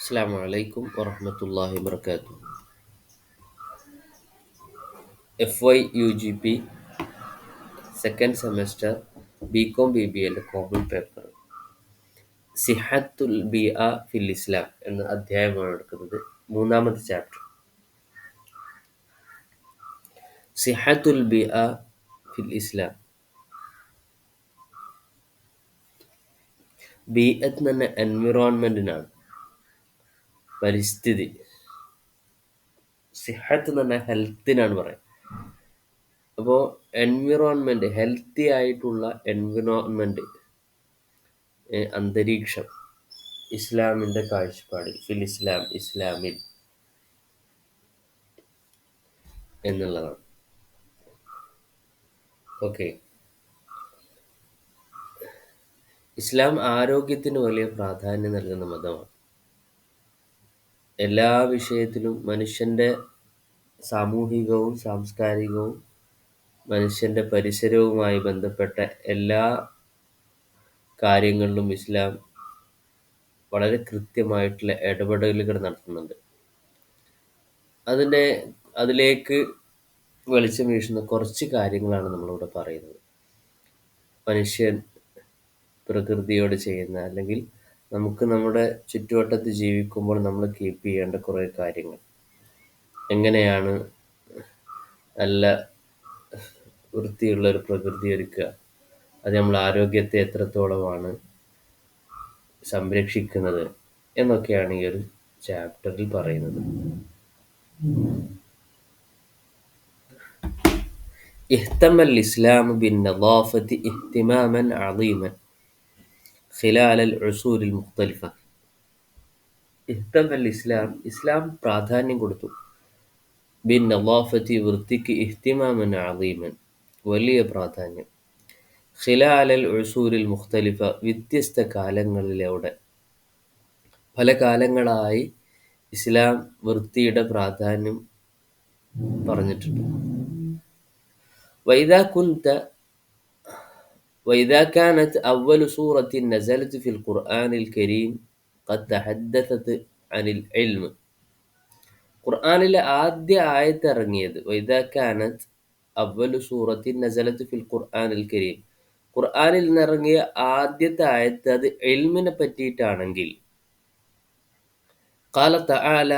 അസ്സലാമു അലൈക്കും വറഹ്മത്തുള്ളാഹി വബറകാതുഹു. FY UGP second semester BCom BBA common paper സിഹത്തുൽ ബിഅ ഫിൽ ഇസ്ലാം എന്ന അധ്യായമാണ് എടുക്കുന്നത്. മൂന്നാമത്തെ ചാപ്റ്റർ സിഹത്തുൽ ബിഅ ഫിൽ ഇസ്ലാം. ബിഅത്ത് എന്ന് പറഞ്ഞ എൻവിറോൺമെന്റിനാണ്, പരിസ്ഥിതി. സിഹത്ത് എന്ന് പറഞ്ഞാൽ ഹെൽത്തിനാണ് പറയുന്നത്. അപ്പോൾ എൻവിറോൺമെന്റ്, ഹെൽത്തി ആയിട്ടുള്ള എൻവിറോൺമെന്റ്, അന്തരീക്ഷം ഇസ്ലാമിന്റെ കാഴ്ചപ്പാടിൽ ഫിൽ ഇസ്ലാം, ഇസ്ലാമിൽ എന്നുള്ളതാണ്. ഓക്കെ, ഇസ്ലാം ആരോഗ്യത്തിന് വലിയ പ്രാധാന്യം നൽകുന്ന മതമാണ്. എല്ലാ വിഷയത്തിലും മനുഷ്യന്റെ സാമൂഹികവും സാംസ്കാരികവും മനുഷ്യന്റെ പരിസരവുമായി ബന്ധപ്പെട്ട എല്ലാ കാര്യങ്ങളിലും ഇസ്ലാം വളരെ കൃത്യമായിട്ടുള്ള ഇടപെടലുകൾ നടത്തുന്നുണ്ട്. അതിലേക്ക് വെളിച്ചം വീശുന്ന കുറച്ച് കാര്യങ്ങളാണ് നമ്മളിവിടെ പറയുന്നത്. മനുഷ്യൻ പ്രകൃതിയോട് ചെയ്യുന്ന, അല്ലെങ്കിൽ നമുക്ക് നമ്മുടെ ചുറ്റുവട്ടത്ത് ജീവിക്കുമ്പോൾ നമ്മൾ കീപ്പ് ചെയ്യേണ്ട കുറേ കാര്യങ്ങൾ. എങ്ങനെയാണ് നല്ല വൃത്തിയുള്ള ഒരു പ്രകൃതി ഒരുക്കുക, അത് നമ്മൾ ആരോഗ്യത്തെ എത്രത്തോളമാണ് സംരക്ഷിക്കുന്നത് എന്നൊക്കെയാണ് ഈ ഒരു ചാപ്റ്ററിൽ പറയുന്നത്. اهتم الإسلام بالنظافة اهتماما عظيما خلال العصور المختلفة. اهتم الإسلام, ഇസ്ലാം പ്രാധാന്യം കൊടുത്തു. ബിന്നദാഫത്തി, വൃത്തിക്ക്, ഇഹ്തിമാമൻ അളീമൻ, വലിയ പ്രാധാന്യം. ഖിലാലൽ ഉസൂരിൽ മുഖ്തലിഫ, വ്യത്യസ്ത കാലങ്ങളിലൂടെ, പല കാലങ്ങളായി ഇസ്ലാം വൃത്തിയുടെ പ്രാധാന്യം പറഞ്ഞിട്ടുണ്ട്. وإذا كانت أول سورة نزلت في القرآن الكريم قد تحدثت عن العلم. ഖുർആനിലെ ആദ്യ ആയത്ത് ഇറങ്ങിയത് وإذا كانت أول سورة نزلت في القرآن الكريم, ഖുർആനിൽ നിന്നിറങ്ങിയ ആദ്യത്തെ ആയത്ത് അത് ഇൽമിനെ പറ്റിയിട്ടാണെങ്കിൽ ഖാല തആല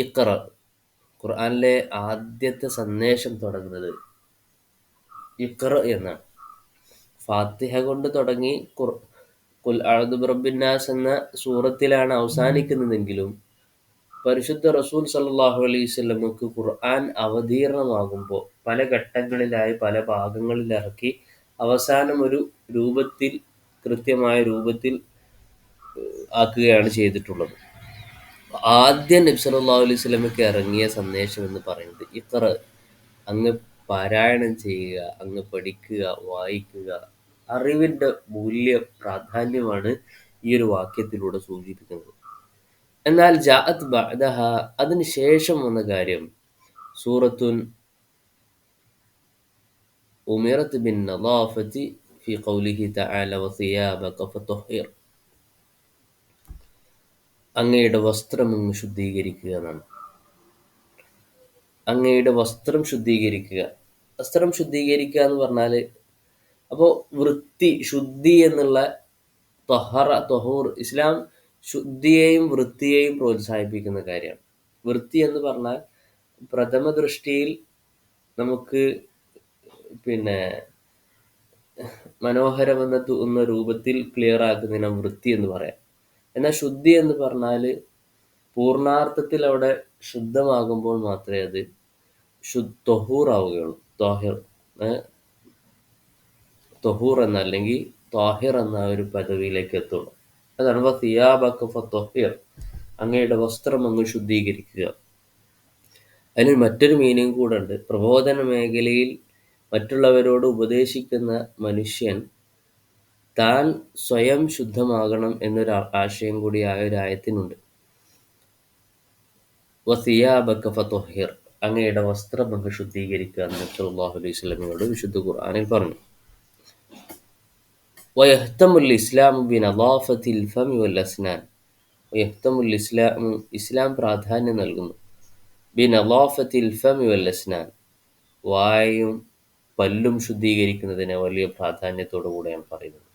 ഇഖ്റ, ഖുർആനിലെ ആദ്യത്തെ സന്ദേശം തുടങ്ങുന്നത് ഇഖ്റ എന്നാണ്. ഫാത്തിഹ കൊണ്ട് തുടങ്ങി ഖുൽ അഊദു ബിറബ്ബിന്നാസ് എന്ന സൂറത്തിലാണ് അവസാനിക്കുന്നതെങ്കിലും പരിശുദ്ധ റസൂൽ സല്ലല്ലാഹു അലൈഹി വസല്ലമക്ക് ഖുർആൻ അവതീർണമാകുമ്പോൾ പല ഘട്ടങ്ങളിലായി പല ഭാഗങ്ങളിലിറക്കി അവസാനം ഒരു രൂപത്തിൽ, കൃത്യമായ രൂപത്തിൽ ആക്കുകയാണ് ചെയ്തിട്ടുള്ളത്. ആദ്യം നബി സല്ലല്ലാഹു അലൈഹി വസല്ലമക്ക് ഇറങ്ങിയ സന്ദേശം എന്ന് പറയുന്നത് ഇഖ്റ, അങ്ങ് പാരായണം ചെയ്യുക, അങ്ങ് പഠിക്കുക, വായിക്കുക. അറിവിന്റെ മൂല്യ പ്രാധാന്യമാണ് ഈ ഒരു വാക്യത്തിലൂടെ സൂചിപ്പിക്കുന്നത്. എന്നാൽ ജാഅത് ബഅദഹ, അതിന് ശേഷം വന്ന കാര്യം സൂറത്തുൻ ഉമിറത് ബിൻ നദാഫത്തി ഫി ഖൗലിഹി തആല വസിയാബക ഫതഹിർ, അങ്ങയുടെ വസ്ത്രം അങ്ങ് ശുദ്ധീകരിക്കുക എന്നാണ്. അങ്ങയുടെ വസ്ത്രം ശുദ്ധീകരിക്കുക. വസ്ത്രം ശുദ്ധീകരിക്കുക എന്ന് പറഞ്ഞാൽ, അപ്പോൾ വൃത്തി, ശുദ്ധി എന്നുള്ള തൊഹൂർ, ഇസ്ലാം ശുദ്ധിയെയും വൃത്തിയെയും പ്രോത്സാഹിപ്പിക്കുന്ന കാര്യമാണ്. വൃത്തി എന്ന് പറഞ്ഞാൽ പ്രഥമ ദൃഷ്ടിയിൽ നമുക്ക് മനോഹരമെന്ന തോന്നുന്ന രൂപത്തിൽ ക്ലിയർ ആക്കുന്നതിനാണ് വൃത്തി എന്ന് പറയാം. എന്നാൽ ശുദ്ധി എന്ന് പറഞ്ഞാൽ പൂർണ്ണാർത്ഥത്തിൽ അവിടെ ശുദ്ധമാകുമ്പോൾ മാത്രമേ അത് തൊഹൂർ ആവുകയുള്ളൂ. തൊഹൂർ എന്ന, അല്ലെങ്കിൽ ത്വാഹിർ എന്ന ഒരു പദവിയിലേക്ക് എത്തുള്ളൂ. അതാണ് വസിയാബക ഫതഹിർ, അങ്ങയുടെ വസ്ത്രം അങ്ങ് ശുദ്ധീകരിക്കുക. അതിന് മറ്റൊരു മീനിങ് കൂടെ ഉണ്ട്. പ്രബോധന മേഖലയിൽ മറ്റുള്ളവരോട് ഉപദേശിക്കുന്ന മനുഷ്യൻ താൻ സ്വയം ശുദ്ധമാകണം എന്നൊരു ആശയം കൂടി ആ ഒരു ആയത്തിനുണ്ട്. വസിയാബക ഫതഹിർ, അങ്ങയുടെ വസ്ത്രം അങ്ങ് ശുദ്ധീകരിക്കുക എന്ന് നബി സല്ലല്ലാഹു അലൈഹി വസല്ലമയോട് വിശുദ്ധ ഖുർആനിൽ പറഞ്ഞു. വയഹ്തമുൽ ഇസ്ലാമു ബിനദാഫത്തിൽ ഫമി വൽ അസ്നാൻ, വയഹ്തമുൽ ഇസ്ലാമു ഇസ്ലാം പ്രാധാന്യം നൽകുന്നു ബിനളാഫത്തിൽ ഫമി വൽ അസ്നാൻ വായും പല്ലും ശുദ്ധീകരിക്കുന്നതിനെ വലിയ പ്രാധാന്യത്തോടു കൂടെയാണ് പറയുന്നത്.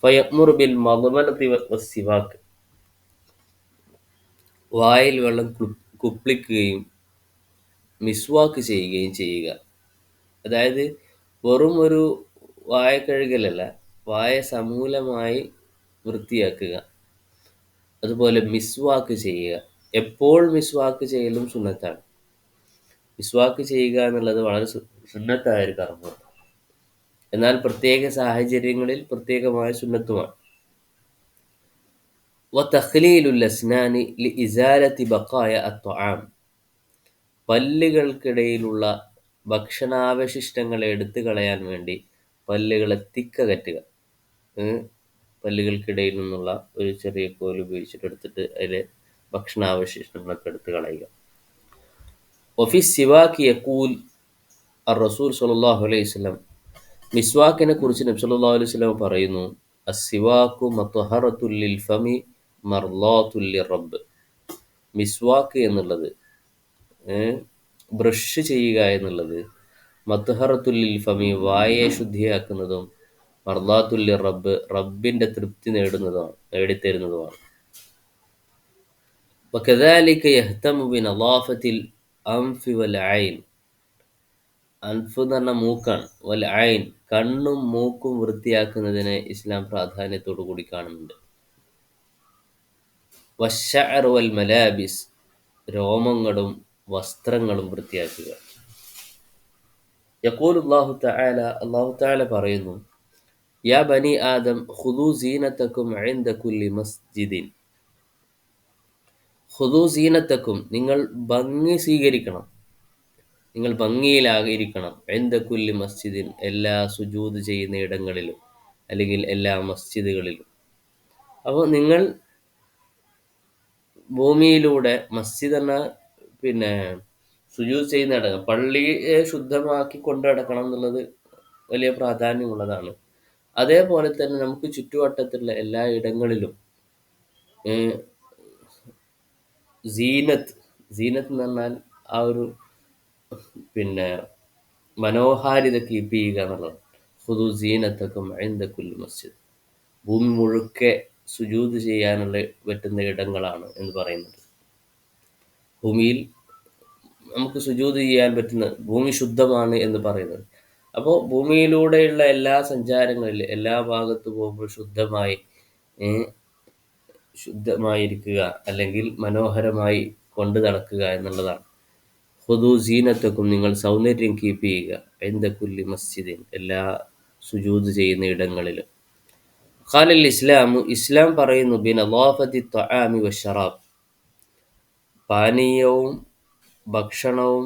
ഫയഅ്മുറു ബിൽ മദ്മനതി വസ്സിവാക്ക് വായിൽ വെള്ളം കുപ്ലിക്കുകയും മിസ്വാക്ക് ചെയ്യുകയും ചെയ്യുക. അതായത് വെറും ഒരു വായ കഴുകലല്ല, വായ സമൂലമായി വൃത്തിയാക്കുക. അതുപോലെ മിസ്വാക്ക് ചെയ്യുക. എപ്പോൾ മിസ്വാക്ക് ചെയ്യലും സുന്നത്താണ്. മിസ്വാക്ക് ചെയ്യുക എന്നുള്ളത് വളരെ സുന്നത്തായ ഒരു കർമ്മമാണ്. എന്നാൽ പ്രത്യേക സാഹചര്യങ്ങളിൽ പ്രത്യേകമായ സുന്നത്തുമാണ്. വതഖ്ലീലുൽ അസ്നാനി ലിഇസാലത്തി ബഖായ അത്ത്വആം പല്ലുകൾക്കിടയിലുള്ള ഭക്ഷണാവശിഷ്ടങ്ങളെ എടുത്തു കളയാൻ വേണ്ടി പല്ലുകളെ തിക്കകറ്റുക. പല്ലുകൾക്കിടയിൽ നിന്നുള്ള ഒരു ചെറിയ കോൽ ഉപയോഗിച്ചിട്ട് എടുത്തിട്ട് അതിലെ ഭക്ഷണാവശിഷ്ടങ്ങളൊക്കെ എടുത്ത് കളയുക. വഫി സിവാക്ക് യഖൂൽ റസൂൽ സ്വല്ലല്ലാഹു അലൈഹി വസല്ലം മിസ്വാക്കിനെ കുറിച്ച് നബി സല്ലല്ലാഹു അലൈഹി വസല്ലം പറയുന്നു, അസ്സിവാക്കു മത്ഹറത്തുൽ ലിൽ ഫമി മർളാത്തുൽ ലിറബ്ബ്. മിസ്വാക്ക് എന്നുള്ളത്, ബ്രഷ് ചെയ്യുക എന്നുള്ളത് മത്ഹറത്തുൽ ലിൽ ഫമി വായയെ ശുദ്ധിയാക്കുന്നതും മർളാത്തുൽ ലിറബ്ബ് റബ്ബിന്റെ തൃപ്തി നേടിത്തരുന്നതുമാണ്. വകദാലിക യഹ്തമു ബിനളാഫത്തിൽ അൻഫി വൽ ഐൻ. അൻഫ് എന്ന് പറഞ്ഞാൽ മൂക്കാണ്. വൽ ഐൻ കണ്ണും മൂക്കും വൃത്തിയാക്കുന്നതിനെ ഇസ്ലാം പ്രാധാന്യത്തോടു കൂടി കാണുന്നുണ്ട്. വശഅർ വൽ മലാബിസ് രോമങ്ങളും വസ്ത്രങ്ങളും വൃത്തിയാക്കുക. യഖൂലു അല്ലാഹു തആല പറയുന്നു, യാ ബനി ആദം ഖുദൂ സീനതകും ഇൻദ കുല്ലി മസ്ജിദിൻ. ഖുദൂ സീനതകും നിങ്ങൾ ഭംഗി സ്വീകരിക്കണം, നിങ്ങൾ ഭംഗിയിലായിരിക്കണം. ഇൻദ കുല്ലി മസ്ജിദിൻ എല്ലാ സുജൂദ് ചെയ്യുന്ന ഇടങ്ങളിലും അല്ലെങ്കിൽ എല്ലാ മസ്ജിദുകളിലും. അപ്പോൾ നിങ്ങൾ ഭൂമിയിലൂടെ മസ്ജിദ് എന്ന സുജൂദ് ചെയ്യുന്ന ഇടങ്ങൾ പള്ളിയെ ശുദ്ധമാക്കി കൊണ്ടു നടക്കണം എന്നുള്ളത് വലിയ പ്രാധാന്യമുള്ളതാണ്. അതേപോലെ തന്നെ നമുക്ക് ചുറ്റുവട്ടത്തുള്ള എല്ലാ ഇടങ്ങളിലും സീനത്ത് എന്ന് പറഞ്ഞാൽ ആ ഒരു മനോഹാരിത കീപ്പ് ചെയ്യുക എന്നുള്ളതാണ്. ഖുദൂ സീനതകും ഇൻദ കുല്ലി മസ്ജിദ്. ഭൂമി മുഴുക്കെ സുജൂദ് ചെയ്യാനുള്ള പറ്റുന്ന ഇടങ്ങളാണ് എന്ന് പറയുന്നത്. ഭൂമിയിൽ നമുക്ക് സുജൂദ് ചെയ്യാൻ പറ്റുന്ന ഭൂമി ശുദ്ധമാണ് എന്ന് പറയുന്നത്. അപ്പോൾ ഭൂമിയിലൂടെയുള്ള എല്ലാ സഞ്ചാരങ്ങളിലും എല്ലാ ഭാഗത്ത് പോകുമ്പോൾ ശുദ്ധമായിരിക്കുക അല്ലെങ്കിൽ മനോഹരമായി കൊണ്ടു നടക്കുക എന്നുള്ളതാണ്. ഖുദൂ സീനതകും നിങ്ങൾ സൗന്ദര്യം കീപ്പ് ചെയ്യുക ഇൻദ കുല്ലി മസ്ജിദിൻ എല്ലാ സുജൂദ് ചെയ്യുന്ന ഇടങ്ങളിലും. ഖാലൽ ഇസ്ലാമു ഇസ്ലാം പറയുന്നു ബിനളാഫത്തി ത്വആമി വശറാബ് പാനീയവും ഭക്ഷണവും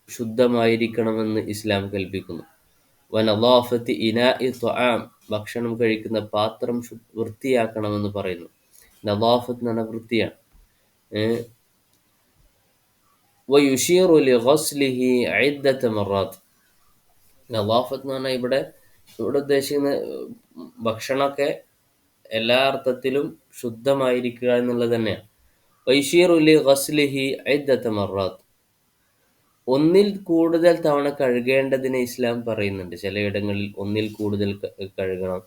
ശുദ്ധമായിരിക്കണമെന്ന് ഇസ്ലാം കൽപ്പിക്കുന്നു. വനളാഫത്തി ഇനാഇ ത്വആം ഭക്ഷണം കഴിക്കുന്ന പാത്രം വൃത്തിയാക്കണമെന്ന് പറയുന്നു. നളാഫത്ത് എന്ന വൃത്തിയാണ്. വയുശീറു ലിഗസ്ലിഹി ഇദ്ദത മറാത്ത്. നളാഫത്ത് എന്ന് പറഞ്ഞാൽ ഇവിടെ ഉദ്ദേശിക്കുന്ന ഭക്ഷണമൊക്കെ എല്ലാ അർത്ഥത്തിലും ശുദ്ധമായിരിക്കുക എന്നുള്ളത് തന്നെയാണ്. വയുശീറു ലിഗസ്ലിഹി ഇദ്ദത മറാത്ത് ഒന്നിൽ കൂടുതൽ തവണ കഴുകേണ്ടതിനെ ഇസ്ലാം പറയുന്നുണ്ട്. ചിലയിടങ്ങളിൽ ഒന്നിൽ കൂടുതൽ കഴുകണം.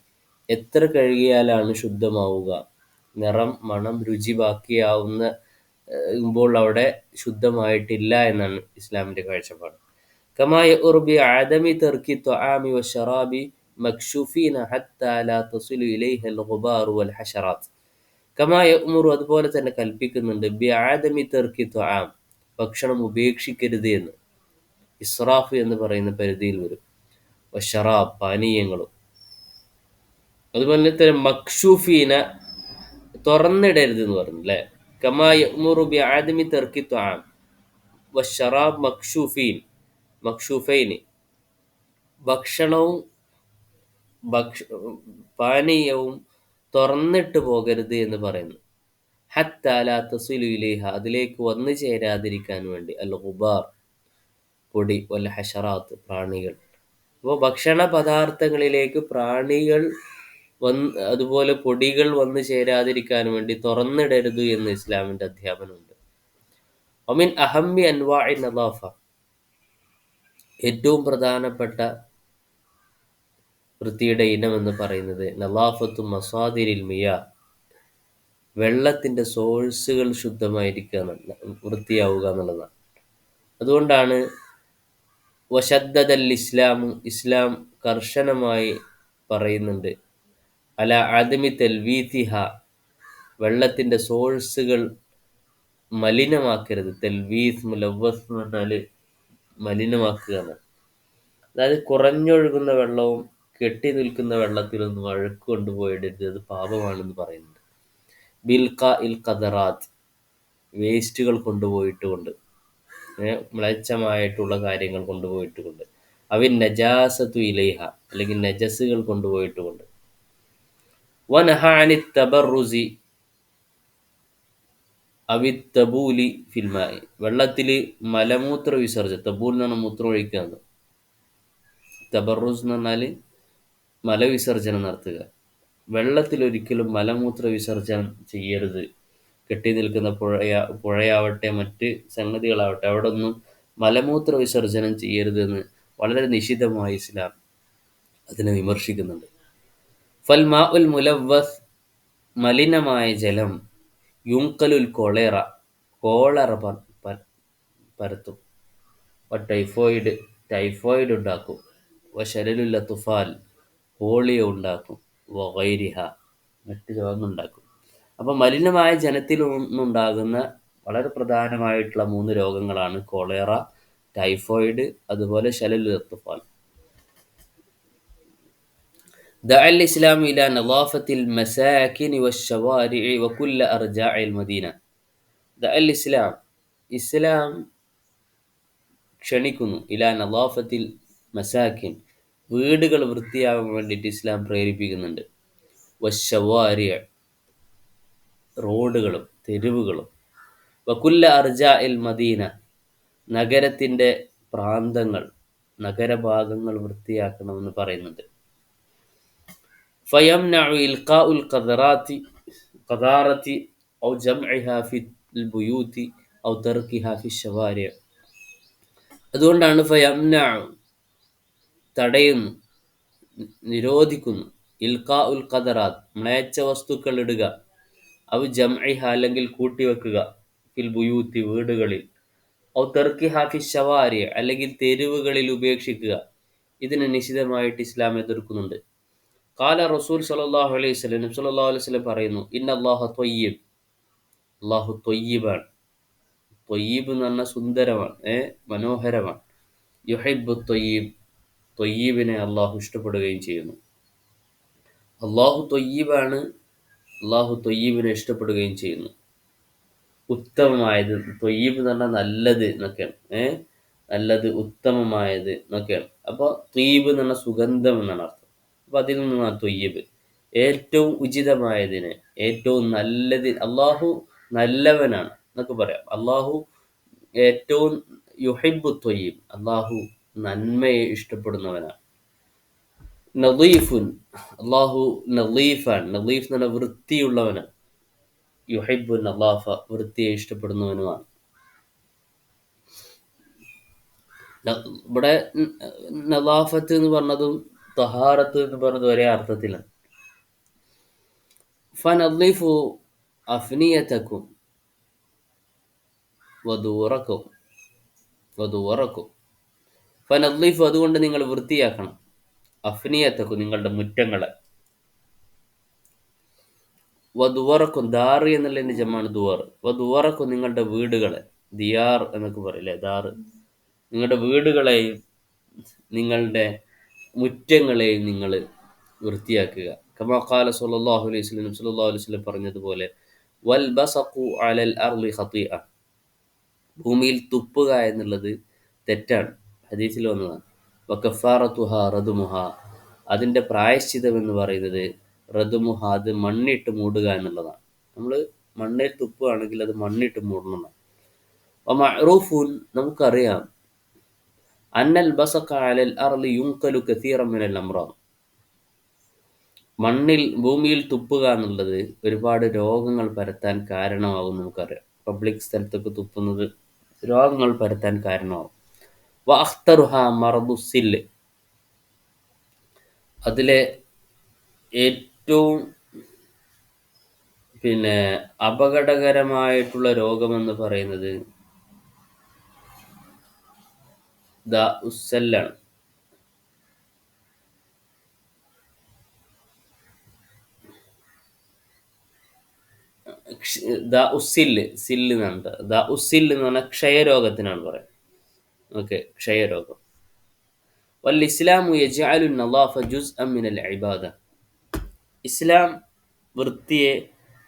എത്ര കഴുകിയാലാണ് ശുദ്ധമാവുക? നിറം, മണം, രുചി ബാക്കിയാവുമ്പോൾ അവിടെ ശുദ്ധമായിട്ടില്ല എന്നാണ് ഇസ്ലാമിൻ്റെ കാഴ്ചപ്പാട്. കമാ യഅ്മുറു ബിഅദമി തർക്കി ത്വആമി വശറാബി മക്ശൂഫീന ഹത്താ ലാ തസിലു ഇലൈഹിൽ ഗുബാറു വൽ ഹശറാത്ത്. കമാ യഅ്മുറു അതുപോലെ തന്നെ കൽപ്പിക്കുന്നുണ്ട് ബിഅദമി തർക്കി ത്വആം ഭക്ഷണം ഉപേക്ഷിക്കരുത് എന്ന്. ഇസ്രാഫ് എന്ന് പറയുന്ന പരിധിയിൽ വരും. വശറാബ് പാനീയങ്ങളും. അതുപോലെ തന്നെ മക്ശൂഫീന തുറന്നിടരുത് എന്ന് പറഞ്ഞു അല്ലേ. കമാ യഅ്മുറു ബിഅദമി തർക്കി ത്വആം വശറാബ് മക്ശൂഫൈനി ഭക്ഷണവും പാനീയവും തുറന്നിട്ട് പോകരുത് എന്ന് പറയുന്നു. ഹത്താ ലാ തസിലു ഇലൈഹ അതിലേക്ക് വന്നു ചേരാതിരിക്കാൻ വേണ്ടി. അൽ ഗുബാർ പൊടി, വൽ ഹശറാത്ത് പ്രാണികൾ. അപ്പോൾ ഭക്ഷണ പദാർത്ഥങ്ങളിലേക്ക് പ്രാണികൾ അതുപോലെ പൊടികൾ വന്നു ചേരാതിരിക്കാൻ വേണ്ടി തുറന്നിടരുത് എന്ന് ഇസ്ലാമിന്റെ അധ്യാപനമുണ്ട്. ഒമിൻ അഹമ്മി അൻവാഇ നദാഫ, ഏറ്റവും പ്രധാനപ്പെട്ട വൃത്തിയുടെ ഇനം എന്ന് പറയുന്നത് നലാഫത്തു മസാദിരിൽ മിയാ, വെള്ളത്തിന്റെ സോഴ്സുകൾ ശുദ്ധമായിരിക്കുക, വൃത്തിയാവുക എന്നുള്ളതാണ്. അതുകൊണ്ടാണ് വശദ്ദദൽ ഇസ്ലാമു, ഇസ്ലാം കർശനമായി പറയുന്നുണ്ട് അല ആദമി തെൽവീതിഹ, വെള്ളത്തിന്റെ സോഴ്സുകൾ മലിനമാക്കരുത്. തെൽവീസ് മുലവ്വസ് എന്ന് പറഞ്ഞാൽ മലിനമാക്കുക എന്നാണ്. അതായത് കുറഞ്ഞൊഴുകുന്ന വെള്ളവും കെട്ടി നിൽക്കുന്ന വെള്ളത്തിലൊന്നും അഴുക്ക് കൊണ്ടുപോയിടരുത്, അത് പാപമാണെന്ന് പറയുന്നുണ്ട്. ബിൽക ഇൽ ഖദറാത്ത്, വേസ്റ്റുകൾ കൊണ്ടുപോയിട്ടുകൊണ്ട്, മ്ലേച്ഛമായിട്ടുള്ള കാര്യങ്ങൾ കൊണ്ടുപോയിട്ടുകൊണ്ട്, അവൻ നജാസത്തു ഇലൈഹ, അല്ലെങ്കിൽ നജസുകൾ കൊണ്ടുപോയിട്ടുകൊണ്ട്. വനഹാനി തബറുസി അവിത്തബൂലി ഫിൽമായി, വെള്ളത്തിൽ മലമൂത്ര വിസർജനം, തബൂൽ എന്ന് പറഞ്ഞാൽ മൂത്രം ഒഴിക്കുക, തബറുസ് എന്ന് പറഞ്ഞാൽ മലവിസർജനം നടത്തുക. വെള്ളത്തിൽ ഒരിക്കലും മലമൂത്ര വിസർജനം ചെയ്യരുത്. കെട്ടി നിൽക്കുന്ന പുഴയാവട്ടെ മറ്റ് സംഗതികളാവട്ടെ, അവിടെ ഒന്നും മലമൂത്ര വിസർജനം ചെയ്യരുതെന്ന് വളരെ നിശിതമായി ഇസ്ലാം അതിനെ വിമർശിക്കുന്നുണ്ട്. ഫൽ മാ ഉൽ മുലവ്വസ്, മലിനമായ ജലം, യുങ്കലുൽ കോളറ, കോളറ പരത്തും, ടൈഫോയിഡ് ഉണ്ടാക്കും, വശരലുൽ തുഫാൽ, പോളിയോ ഉണ്ടാക്കും, വഗൈരിഹ, മറ്റ് രോഗങ്ങളുണ്ടാക്കും. അപ്പം മലിനമായ ജലത്തിൽ നിന്നുണ്ടാകുന്ന വളരെ പ്രധാനമായിട്ടുള്ള 3 രോഗങ്ങളാണ് കോളറ, ടൈഫോയിഡ്, അതുപോലെ ശലലുൽ തുഫാൽ. دعا الإسلام إلى نظافة المساكن والشوارع وكل أرجاء المدينة. دعا الإسلام, ഇസ്ലാം ക്ഷണിക്കുന്നു, ഇലാ നദാഫത്തിൽ മസാക്കിൻ, വീടുകൾ വൃത്തിയാവാൻ വേണ്ടിയിട്ട് ഇസ്ലാം പ്രേരിപ്പിക്കുന്നുണ്ട്. വശവാരിയ, റോഡുകളും തെരുവുകളും, വകുല്ല അർജാ ഇൽ മദീന, നഗരത്തിൻ്റെ പ്രാന്തങ്ങൾ, നഗരഭാഗങ്ങൾ വൃത്തിയാക്കണമെന്ന് പറയുന്നുണ്ട്. ഫയംനഉ ഇൽഖാഉൽ ഖദാറത്തി ഔ ജംഇഹാ ഫിൽ ബുയൂതി ഔ തർക്കിഹാ ഫിശ്ശവാരിഅ. അതുകൊണ്ടാണ് ഫയംനഉ, തടയുന്നു, നിരോധിക്കുന്നു, ഇൽഖാ ഉൽ ഖദറാത്ത്, മ്ലേച്ഛ വസ്തുക്കൾ ഇടുക, ഔ ജംഇഹ, അല്ലെങ്കിൽ കൂട്ടിവെക്കുക, ഫിൽ ബുയൂത്തി, വീടുകളിൽ, ഔ തർക്കിഹ ഫിശ്ശവാരിഅ, അല്ലെങ്കിൽ തെരുവുകളിൽ ഉപേക്ഷിക്കുക. ഇതിന് നിശിതമായിട്ട് ഇസ്ലാം എതിർക്കുന്നുണ്ട്. ഖാല റസൂൽ സല്ലല്ലാഹു അലൈഹി വസല്ലം, നബി സല്ലല്ലാഹു അലൈഹി വസല്ലം പറയുന്നു, ഇന്നല്ലാഹ ത്വയ്യിബ്, അല്ലാഹു ത്വയ്യിബാണ്. ത്വയ്യിബ് എന്ന് പറഞ്ഞാൽ സുന്ദരമാണ്, മനോഹരമാണ്. യുഹിബ്ബു ത്വയ്യിബ്, ത്വയ്യിബിനെ അള്ളാഹു ഇഷ്ടപ്പെടുകയും ചെയ്യുന്നു. അള്ളാഹു ത്വയ്യിബാണ്, അള്ളാഹു ത്വയ്യിബിനെ ഇഷ്ടപ്പെടുകയും ചെയ്യുന്നു. ഉത്തമമായത്, ത്വയ്യിബ് എന്ന് പറഞ്ഞാൽ നല്ലത് എന്നൊക്കെയാണ്, നല്ലത്, ഉത്തമമായത് എന്നൊക്കെയാണ്. അപ്പോൾ ത്വയ്യിബ് എന്ന് പറഞ്ഞാൽ സുഗന്ധം എന്നാണ് അർത്ഥം. അപ്പോൾ അതിൽ നിന്നാണ് ത്വയ്യിബ്, ഏറ്റവും ഉചിതമായതിനെ, ഏറ്റവും നല്ലത്. അള്ളാഹു നല്ലവനാണ് എന്നൊക്കെ പറയാം. അള്ളാഹു ഏറ്റവും യുഹിബ്ബു ത്വയ്യിബ്, അള്ളാഹു നന്മയെ ഇഷ്ടപ്പെടുന്നവനാണ്. നദീഫുൻ, അള്ളാഹു നദീഫാണ്, നദീഫ് എന്ന് പറഞ്ഞാൽ വൃത്തിയുള്ളവനാണ്. യുഹിബ്ബു നദാഫ, വൃത്തിയെ ഇഷ്ടപ്പെടുന്നവനുമാണ്. ഇവിടെ നദാഫത്ത് എന്ന് പറഞ്ഞതും തഹാറത്ത് എന്ന് പറഞ്ഞതും ഒരേ അർത്ഥത്തിലാണ്. ഫനദീഫു അഫ്നിയതകും വദൂറക്കും, ഫനദീഫു, അതുകൊണ്ട് നിങ്ങൾ വൃത്തിയാക്കണം, അഫ്നിയതകും, നിങ്ങളുടെ മുറ്റങ്ങളെ, വദുവറക്കും, ദാറ് എന്നുള്ളതിൻ്റെ ജമാണ് ദുവർ, വദുവറക്കും, നിങ്ങളുടെ വീടുകളെ, ദിയാർ എന്നൊക്കെ പറയില്ലേ, ദാറ്, നിങ്ങളുടെ വീടുകളെയും നിങ്ങളുടെ മുറ്റങ്ങളെയും നിങ്ങൾ വൃത്തിയാക്കുക. കമാ ഖാല സല്ലല്ലാഹു അലൈഹി വസല്ലം, സല്ലല്ലാഹു അലൈഹി വസല്ലം പറഞ്ഞതുപോലെ, വൽ ബസഖു അലൽ അർളി ഖതീഅ, ഭൂമിയിൽ തുപ്പുക എന്നുള്ളത് തെറ്റാണ്, ഹദീസിൽ വന്നതാണ്. വകഫാറത്തുഹാ റദ്മുഹ, അതിൻ്റെ പ്രായശ്ചിതം എന്ന് പറയുന്നത് റദ്മുഹ, അത് മണ്ണിട്ട് മൂടുക എന്നുള്ളതാണ്. നമ്മൾ മണ്ണിൽ തുപ്പുകയാണെങ്കിൽ അത് മണ്ണിട്ട് മൂടണമെന്നാണ്. വമഅറൂഫുൻ, നമുക്കറിയാം, അന്നൽ ബസഖ അലൽ അർളി യുൻഖലു കസീറൻ മിനൽ അംറാദ്, ഭൂമിയിൽ തുപ്പുക എന്നുള്ളത് ഒരുപാട് രോഗങ്ങൾ പരത്താൻ കാരണമാകും നമുക്കറിയാം. പബ്ലിക് സ്ഥലത്തൊക്കെ തുപ്പുന്നത് രോഗങ്ങൾ പരത്താൻ കാരണമാകും. വഅഖ്തറുഹ മറദുസ്സില്ല്, അതിലെ ഏറ്റവും അപകടകരമായിട്ടുള്ള രോഗമെന്ന് പറയുന്നത് ഉസ്സല്ലാണ്. സില്ല് എന്നാണ്. ഉസ്സില്ല് എന്ന് പറഞ്ഞാൽ ക്ഷയരോഗത്തിനാണ് പറയുന്നത്. ഓക്കെ, ക്ഷയരോഗം. വൽ ഇസ്ലാമു യജ്അലു നളാഫ ജുസ്അൻ മിനൽ ഇബാദ. ഇസ്ലാം വൃത്തിയെ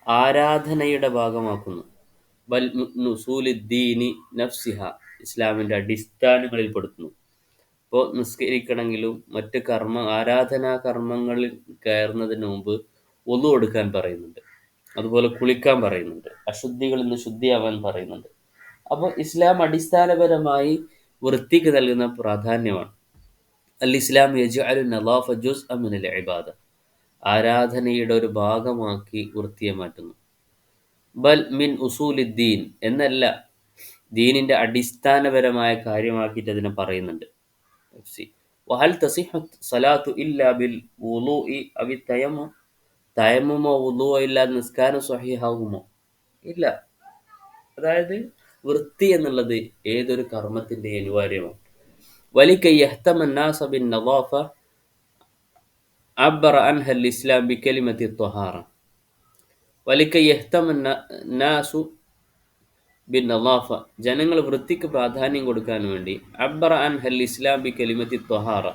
ആരാധനയുടെ ഭാഗമാക്കുന്നു. ബൽ നുസൂലിദ്ദീനി നഫ്സിഹ, ഇസ്ലാമിൻ്റെ അടിസ്ഥാനങ്ങളിൽ പെടുത്തുന്നു. ഇപ്പോൾ നിസ്കരിക്കണമെങ്കിലും മറ്റ് ആരാധനാ കർമ്മങ്ങളിൽ കയറുന്നതിന് മുമ്പ് വുളു എടുക്കാൻ പറയുന്നുണ്ട്. അതുപോലെ കുളിക്കാൻ പറയുന്നുണ്ട്. അശുദ്ധികളിൽ നിന്ന് ശുദ്ധിയാവാൻ പറയുന്നുണ്ട്. അപ്പോൾ ഇസ്ലാം അടിസ്ഥാനപരമായി വൃത്തിക്ക് നൽകുന്ന പ്രാധാന്യമാണ്. അൽ ഇസ്ലാം യജ്അലു നളാഫ ജുസ്അൻ മിനൽ ഇബാദ, ആരാധനയുടെ ഒരു ഭാഗമാക്കി വൃത്തിയെ മാറ്റുന്നു. ബൽ മിൻ ഉസൂലിദ്ദീൻ എന്നല്ല, ദീനിൻ്റെ അടിസ്ഥാനപരമായ കാര്യമാക്കിയിട്ട് അതിനെ പറയുന്നുണ്ട്. വഹൽ തസിഹു സലാത്തു ഇല്ലാ ബിൽ വുളൂഇ അവി തയമ്മും, തയമ്മുമോ വുളൂവോ ഇല്ലാതെ നിസ്കാരം സ്വഹീഹാകുമോ? ഇല്ല. അതായത് വൃത്തി എന്നുള്ളത് ഏതൊരു കർമ്മത്തിൻ്റെ അനിവാര്യമാണ്. വലിക്കൈ യഹ്തമൻ നാസ ബിൻ നളാഫ അബ്ബറ അൻഹ അൽ ഇസ്ലാം ബികലിമത്തി ത്വഹാറ. വലിക്കൈ യഹ്തമൻ നാസു ബിൻ നളാഫ, ജനങ്ങൾ വൃത്തിക്ക് പ്രാധാന്യം കൊടുക്കാൻ വേണ്ടി അബ്ബറ അൻഹ അൽ ഇസ്ലാം ബികലിമത്തി ത്വഹാറ,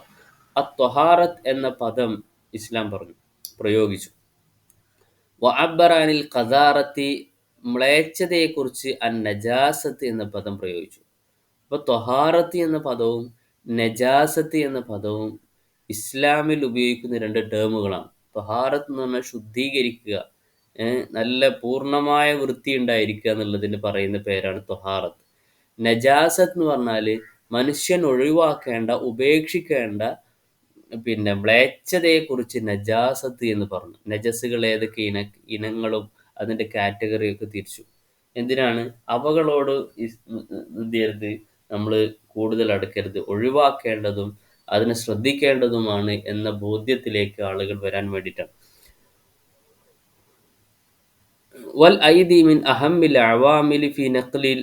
അത്വഹാറത്ത് എന്ന പദം ഇസ്ലാം പ്രയോഗിച്ചു. വഅബ്ബറ അനിൽ ഖദാറത്തി, മ്ലേച്ഛതയെക്കുറിച്ച് അൻ നജാസത്ത് എന്ന പദം പ്രയോഗിച്ചു. അപ്പോൾ ത്വഹാറത്ത് എന്ന പദവും നജാസത്ത് എന്ന പദവും ഇസ്ലാമിൽ ഉപയോഗിക്കുന്ന രണ്ട് ടേമുകളാണ്. ത്വഹാറത്ത് എന്ന് പറഞ്ഞാൽ ശുദ്ധീകരിക്കുക, നല്ല പൂർണ്ണമായ വൃത്തി ഉണ്ടായിരിക്കുക എന്നുള്ളതിന് പറയുന്ന പേരാണ് ത്വഹാറത്ത്. നജാസത്ത് എന്ന് പറഞ്ഞാൽ മനുഷ്യൻ ഒഴിവാക്കേണ്ട, ഉപേക്ഷിക്കേണ്ട മ്ലേച്ഛതയെക്കുറിച്ച് നജാസത്ത് എന്ന് പറഞ്ഞു. നജസ്സുകൾ ഏതൊക്കെ ഇനങ്ങളും അതിൻ്റെ കാറ്റഗറിയൊക്കെ തിരിച്ചു. എന്തിനാണ്? അവകളോട് എന്ത് ചെയ്യരുത്, നമ്മൾ കൂടുതൽ അടുക്കരുത്, ഒഴിവാക്കേണ്ടതും അതിനെ ശ്രദ്ധിക്കേണ്ടതുമാണ് എന്ന ബോധ്യത്തിലേക്ക് ആളുകൾ വരാൻ വേണ്ടിയിട്ടാണ്. വൽ ഐദി മിൻ അഹമ്മിൽ അവാമിലി ഫി നഖ്ലിൽ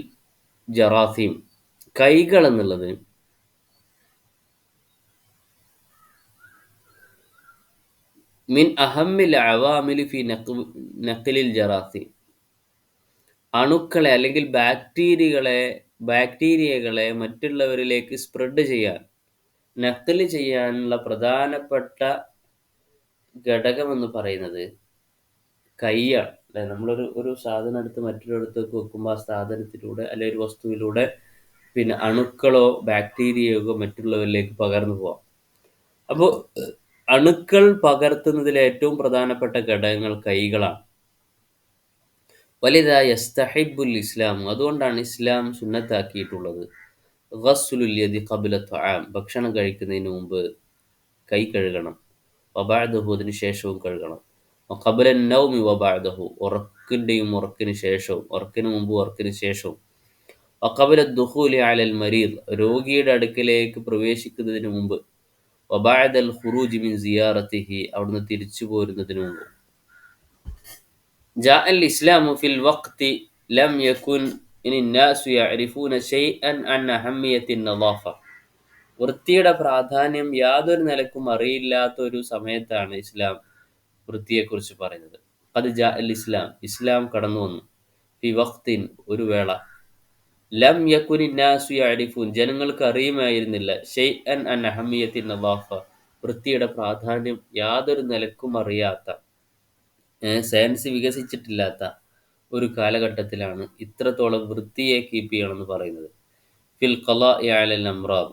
ജറാസീം, കൈകൾ എന്നുള്ളത് മിൻ അഹമ്മിൽ അവാമിലി ഫി നഖ്ലിൽ ജറാസീം, അണുക്കളെ അല്ലെങ്കിൽ ബാക്ടീരിയകളെ മറ്റുള്ളവരിലേക്ക് സ്പ്രെഡ് ചെയ്യാൻ, നഖ്ല് ചെയ്യാനുള്ള പ്രധാനപ്പെട്ട ഘടകമെന്ന് പറയുന്നത് കൈയാണ്. നമ്മളൊരു സാധനം എടുത്ത് മറ്റൊരിടത്തേക്ക് വെക്കുമ്പോൾ ആ സാധനത്തിലൂടെ അല്ലെങ്കിൽ ഒരു വസ്തുവിലൂടെ അണുക്കളോ ബാക്ടീരിയയോ മറ്റുള്ളവരിലേക്ക് പകർന്നു പോവാം. അപ്പോൾ അണുക്കൾ പകർത്തുന്നതിലെ ഏറ്റവും പ്രധാനപ്പെട്ട ഘടകങ്ങൾ കൈകളാണ്. വലിദാ യസ്തഹിബ്ബുൽ ഇസ്ലാം, അതുകൊണ്ടാണ് ഇസ്ലാം സുന്നത്താക്കിയിട്ടുള്ളത് ഗസ്ലുൽ യദി ഖബ്ല ത്വആം, ഭക്ഷണം കഴിക്കുന്നതിന് മുമ്പ് കൈ കഴുകണം. വബഅദഹു, അതിന് ശേഷവും കഴുകണം. ഖബ്ല നൗമി വബഅദഹു, ഉറക്കിന് ശേഷവും, ഉറക്കിന് മുമ്പ് ഉറക്കിന് ശേഷവും. ഖബ്ല ദുഖൂലി അലൽ മരീദ്, രോഗിയുടെ അടുക്കലേക്ക് പ്രവേശിക്കുന്നതിന് മുമ്പ്. വബഅദൽ ഖുറൂജി മിൻ സിയാറത്തിഹി, അവിടുന്ന് തിരിച്ചു പോരുന്നതിന് മുമ്പ്. ജാഅ അൽ ഇസ്ലാമു ഫിൽ വഖ്തി ലം യകുൻ الناس يعرفون شيئا عن أهمية النظافة, വൃത്തിയുടെ പ്രാധാന്യം യാതൊരു നിലക്കും അറിയില്ലാത്ത ഒരു സമയത്താണ് ഇസ്ലാം വൃത്തിയെക്കുറിച്ച് പറയുന്നത്. ഖദ് ജാഅ അൽ ഇസ്ലാം, ഇസ്ലാം കടന്നു വന്നു. ഫി വഖ്തിൻ, ഒരു വേള. ലം യകുൻ الناس يعرفون, ജനങ്ങൾക്ക് അറിയുമായിരുന്നില്ല. ഷൈഅൻ അൻ അഹമ്മിയത്തി നളാഫ, വൃത്തിയുടെ പ്രാധാന്യം യാതൊരു നിലക്കും അറിയാത്ത, സയൻസ് വികസിച്ചിട്ടില്ലാത്ത ഒരു കാലഘട്ടത്തിലാണ് ഇത്രത്തോളം വൃത്തിയെ കീപ്പ് ചെയ്യണമെന്ന് പറയുന്നത്. ഫിൽ ഖളാഇ അലൽ അംറാദ്,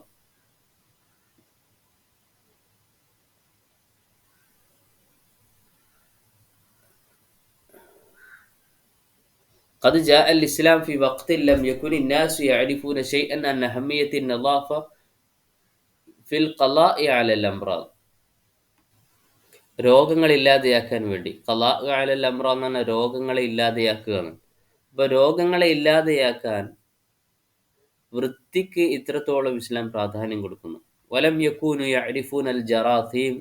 قد جاء الإسلام في وقت لم يكن الناس يعرفون شيئا عن أهمية النظافة في القضاء على الأمراض. രോഗങ്ങൾ ഇല്ലാതെയാക്കാൻ വേണ്ടി. ഖളാ അലൽ അംറ എന്ന് പറഞ്ഞാൽ രോഗങ്ങളെ ഇല്ലാതെയാക്കുകയാണ്. അപ്പോൾ രോഗങ്ങളെ ഇല്ലാതെയാക്കാൻ വൃത്തിക്ക് ഇത്രത്തോളം ഇസ്ലാം പ്രാധാന്യം കൊടുക്കുന്നു. വലം യകൂനു യഅരിഫൂനൽ ജറാസീം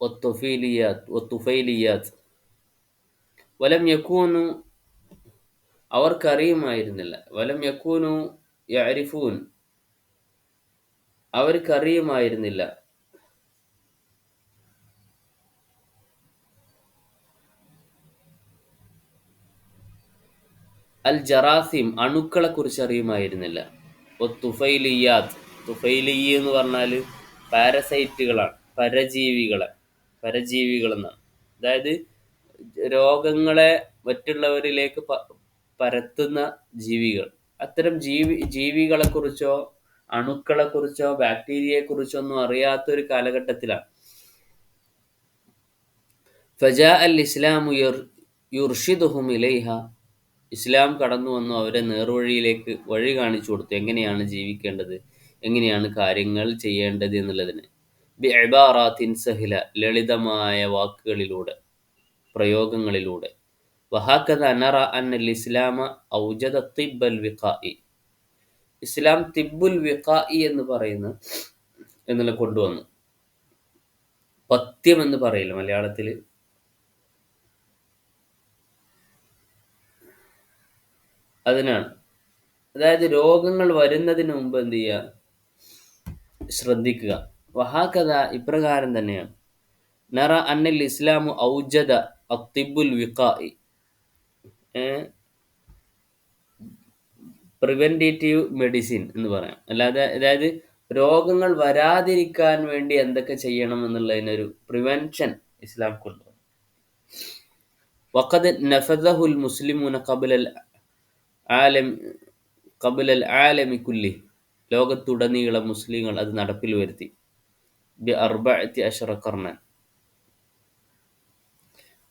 വത്തുഫൈലിയാത്ത് വലം യകൂനു അവർക്കറിയുമായിരുന്നില്ല. വലം യകൂനു യഅരിഫൂൻ അവർക്കറിയുമായിരുന്നില്ല. അൽ ജറാസിം അണുക്കളെ കുറിച്ച് അറിയുമായിരുന്നില്ല. തുഫൈലിയാത്ത് തുഫൈലി എന്ന് പറഞ്ഞാൽ പാരസൈറ്റുകളാണ്, പരജീവികളെന്നാണ്. അതായത് രോഗങ്ങളെ മറ്റുള്ളവരിലേക്ക് പരത്തുന്ന ജീവികൾ. അത്തരം ജീവികളെക്കുറിച്ചോ അണുക്കളെക്കുറിച്ചോ ബാക്ടീരിയയെക്കുറിച്ചോ ഒന്നും അറിയാത്തൊരു കാലഘട്ടത്തിലാണ് ഫജാ അൽ ഇസ്ലാമു യുർഷിദുഹും ഇലൈഹ ഇസ്ലാം കടന്നു വന്നു അവരെ നേർവഴിയിലേക്ക് വഴി കാണിച്ചു കൊടുത്തു. എങ്ങനെയാണ് ജീവിക്കേണ്ടത്, എങ്ങനെയാണ് കാര്യങ്ങൾ ചെയ്യേണ്ടത് എന്നുള്ളതിന്. ബി ഇബാറാത്തിൻ സഹില ലളിതമായ വാക്കുകളിലൂടെ, പ്രയോഗങ്ങളിലൂടെ. വഹാക്കദ നറ അന്നൽ ഇസ്ലാമ ഔജദ തിബ്ബൽ വിഖാഇ ഇസ്ലാം തിബ്ബുൽ വിഖാഇ എന്ന് പറയുന്ന എന്നുള്ള കൊണ്ടുവന്നു. പഥ്യം എന്ന് പറയില്ല മലയാളത്തിൽ. അതിനാണ്. അതായത് രോഗങ്ങൾ വരുന്നതിന് മുമ്പ് എന്ത് ചെയ്യുക, ശ്രദ്ധിക്കുക. വഹാക്കഥ ഇപ്രകാരം തന്നെയാണ്. നറ അന്നൽ ഇസ്ലാമു ഔജദ അത്തിബുൽ വിഖാഇ പ്രിവെന്റേറ്റീവ് മെഡിസിൻ എന്ന് പറയാം. അതായത് രോഗങ്ങൾ വരാതിരിക്കാൻ വേണ്ടി എന്തൊക്കെ ചെയ്യണം എന്നുള്ളതിനൊരു പ്രിവെൻഷൻ ഇസ്ലാം കൊണ്ടുവന്നു. വഖദ് നഫദഹുൽ മുസ്ലിമൂന ഖബലൽ ആലമി കുല്ലി ലോകത്തുടനീളം മുസ്ലിങ്ങൾ അത് നടപ്പിൽ വരുത്തി. ബി അർബഅത്തി അശറ ഖർനൻ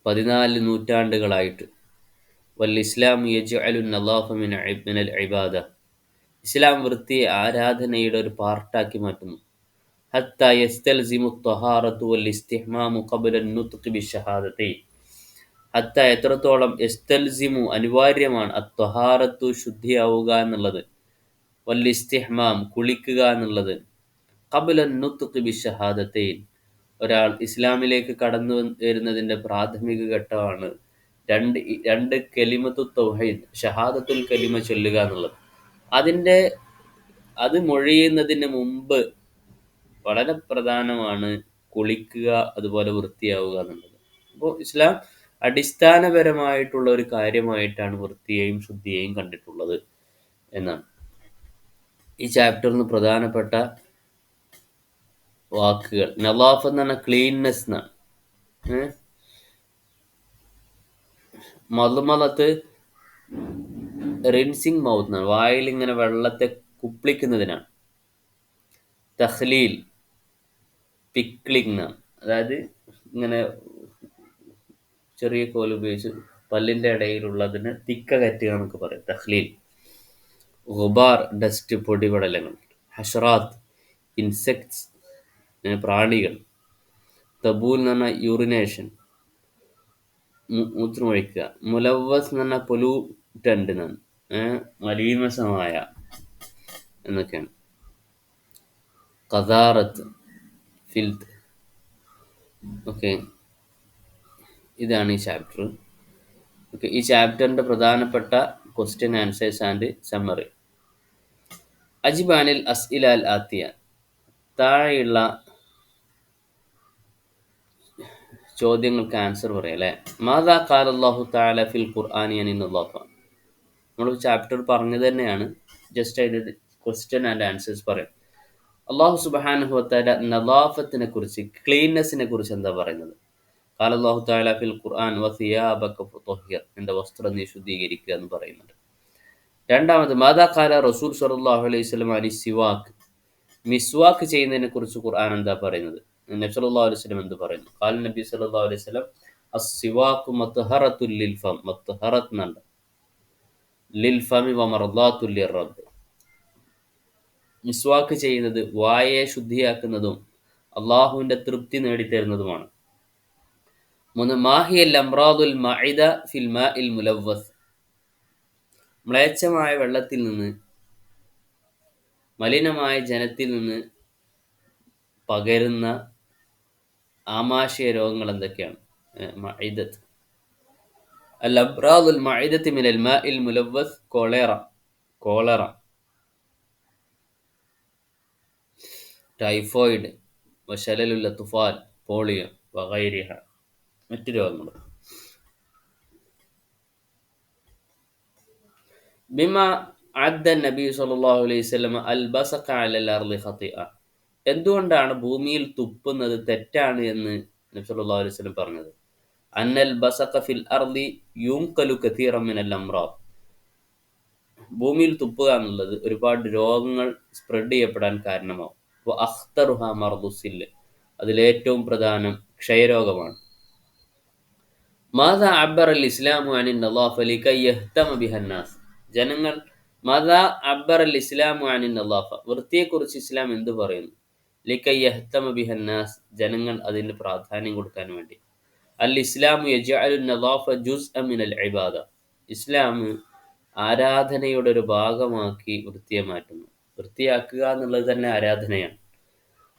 14 നൂറ്റാണ്ടുകളായിട്ട്. വൽ ഇസ്ലാം യജ്അലു നളാഫ മിനൽ ഇബാദ ഇസ്ലാം വൃത്തിയെ ആരാധനയുടെ ഒരു പാർട്ടാക്കി മാറ്റുന്നു. ഹത്താ യസ്തൽസിമു ത്വഹാറത്തു വൽ ഇസ്തിഹ്മാമു ഖബല നുത്ഖി ബിശ്ശഹാദതൈൻ ഹത്ത എത്രത്തോളം യസ്തൽസിമു അനിവാര്യമാണ് അത്വഹാറത്തു ശുദ്ധിയാവുക എന്നുള്ളത്, വൽ ഇസ്തിഹ്മാം കുളിക്കുക എന്നുള്ളത്, ഖബല നുത്ഖി ബിശ്ശഹാദതൈൻ ഒരാൾ ഇസ്ലാമിലേക്ക് കടന്നു വരുന്നതിൻ്റെ പ്രാഥമിക ഘട്ടമാണ് രണ്ട് കലിമത്തു തൗഹീദ് ഷഹാദത്തുൽ കലിമ ചൊല്ലുക എന്നുള്ളത്. അത് മൊഴിയുന്നതിന് മുമ്പ് വളരെ പ്രധാനമാണ് കുളിക്കുക, അതുപോലെ വൃത്തിയാവുക എന്നുള്ളത്. അപ്പോൾ ഇസ്ലാം അടിസ്ഥാനപരമായിട്ടുള്ള ഒരു കാര്യമായിട്ടാണ് വൃത്തിയെയും ശുദ്ധിയെയും കണ്ടിട്ടുള്ളത് എന്നാണ്. ഈ ചാപ്റ്ററിന് പ്രധാനപ്പെട്ട വാക്കുകൾ നളാഫ് എന്ന് പറഞ്ഞാൽ ക്ലീൻനെസ് എന്നാണ്. മദ്മലത്ത് റിൻസിങ് മൗത്ത് എന്നാണ്, വായിൽ ഇങ്ങനെ വെള്ളത്തെ കുപ്പിളിക്കുന്നതിനാണ്. തഖ്ലീൽ പിക്ലിംഗ് എന്നാണ്, അതായത് ഇങ്ങനെ ചെറിയ കോൽ ഉപയോഗിച്ച് പല്ലിൻ്റെ ഇടയിലുള്ളതിന് തിക്ക കറ്റുക എന്നൊക്കെ പറയും, തഖ്ലീൽ. ഗുബാർ ഡസ്റ്റ് പൊടിപടലങ്ങൾ. ഹഷറാത്ത് ഇൻസെക്ട്സ് പ്രാണികൾ. തബൂൽ എന്ന് പറഞ്ഞാൽ യൂറിനേഷൻ മൂത്രമൊഴിക്കുക. മുലവസ് എന്ന് പറഞ്ഞാൽ പൊല്യൂട്ടൻ്റ് എന്നാണ്, മലീമസമായ എന്നൊക്കെയാണ്. ഖദാറത്ത് ഫിൽത്ത്. ഓക്കെ, ഇതാണ് ഈ ചാപ്റ്റർ. ഓക്കെ, ഈ ചാപ്റ്ററിൻ്റെ പ്രധാനപ്പെട്ട ക്വസ്റ്റ്യൻ ആൻസേഴ്സ് ആൻഡ് സമ്മറി. അജിബാനിൽ അസ്ഇല അൽ ആത്തിയ താഴെയുള്ള ചോദ്യങ്ങൾക്ക് ആൻസർ പറയാം അല്ലേ. മാദാ ഖാല അല്ലാഹു തആല ഫിൽ ഖുർആനി അൻ നളാഫ നമ്മൾ ചാപ്റ്റർ പറഞ്ഞു തന്നെയാണ്, ജസ്റ്റ് അതിൻ്റെ ക്വസ്റ്റ്യൻ ആൻഡ് ആൻസേഴ്സ് പറയാം. അല്ലാഹു സുബ്ഹാനഹു വ തആല നളാഫത്തിനെ കുറിച്ച്, ക്ലീൻനെസ്സിനെ കുറിച്ച് എന്താ പറയുന്നത്? ഖാല അല്ലാഹു തആല ഫിൽ ഖുർആൻ വസിയാബക ഫതഹിർ നിന്റെ വസ്ത്രം നീ ശുദ്ധീകരിക്കുക എന്ന് പറയുന്നുണ്ട്. രണ്ടാമത് മാദാ ഖാല റസൂൽ സ്വല്ലല്ലാഹു അലൈഹി വസല്ലം അനി സിവാക്ക് മിസ്വാക്ക് ചെയ്യുന്നതിനെ കുറിച്ച് ഖുർആൻ എന്താ പറയുന്നത്? നബി സല്ലല്ലാഹു അലൈഹി വസല്ലം എന്ത് പറയുന്നു? ഖാല നബി സല്ലല്ലാഹു അലൈഹി വസല്ലം അസ്സിവാഖു മത്ഹറത്തുൽ ലിൽ ഫം മത്ഹറത്ത് എന്നുണ്ട് ലിൽ ഫമി വമർദാത്തുൽ ലിർറബ്ബ് മിസ്വാക്ക് ചെയ്യുന്നത് വായയെ ശുദ്ധിയാക്കുന്നതും അള്ളാഹുവിൻ്റെ തൃപ്തി നേടിത്തരുന്നതുമാണ്. 3 മാഹിയൽ അംറാദുൽ മഇദ ഫിൽ മാഇൽ മുലവ്വസ്. മ്ലേച്ഛമായ വെള്ളത്തിൽ നിന്ന്, മലിനമായ ജലത്തിൽ നിന്ന് പകരുന്ന ആമാശയ രോഗങ്ങൾ എന്തൊക്കെയാണ്? മഇദത്ത് അൽ അംറാദുൽ മഇദത്തി മിനൽ മാഇൽ മുലവ്വസ് കോളറ, ടൈഫോയിഡ്, വശലലുൽ അത്ഫാൽ, പോളിയോ വഗൈരിഹ, മറ്റു രോഗങ്ങൾ. ബിമ അദ്ദ നബി സല്ലല്ലാഹു അലൈഹി വസല്ലം അൽ ബസഖ അലൽ അർളി ഖതിഅ. എന്തുകൊണ്ടാണ് ഭൂമിയിൽ തുപ്പുന്നത് തെറ്റാണ് എന്ന് നബി സല്ലല്ലാഹു അലൈഹി വസല്ലം പറഞ്ഞത്? അന്നൽ ബസഖ ഫിൽ അർളി യുൻഖലു കതീറൻ മിനൽ അംറാദ്. ഭൂമിയിൽ തുപ്പുക എന്നുള്ളത് ഒരുപാട് രോഗങ്ങൾ സ്പ്രെഡ് ചെയ്യപ്പെടാൻ കാരണമാവും. വ അഖ്തറുഹ മർദുസില്ല്, അതിലേറ്റവും പ്രധാനം ക്ഷയരോഗമാണ്. മാദാ അബ്ബറ അൽ ഇസ്ലാമു അനിൻ നളാഫ ലികൈ യഹ്തമ ബിഹന്നാസ്. ജനങ്ങൾ മാദാ അബ്ബറ അൽ ഇസ്ലാമു അനിൻ നളാഫ, വൃത്തിയെക്കുറിച്ച് ഇസ്ലാം എന്ത് പറയുന്നു? ലികൈ യഹ്തമ ബിഹന്നാസ്, ജനങ്ങൾ അതിന് പ്രാധാന്യം കൊടുക്കാൻ വേണ്ടി. അൽ ഇസ്ലാമു യജ്അലു നളാഫ ജുസ്അൻ മിനൽ ഇബാദ. ഇസ്ലാം ആരാധനയുടെ ഒരു ഭാഗമാക്കി വൃത്തിയെ മാറ്റുന്നു. വൃത്തിയാക്കുക എന്നുള്ളത് തന്നെ ആരാധനയാണ്.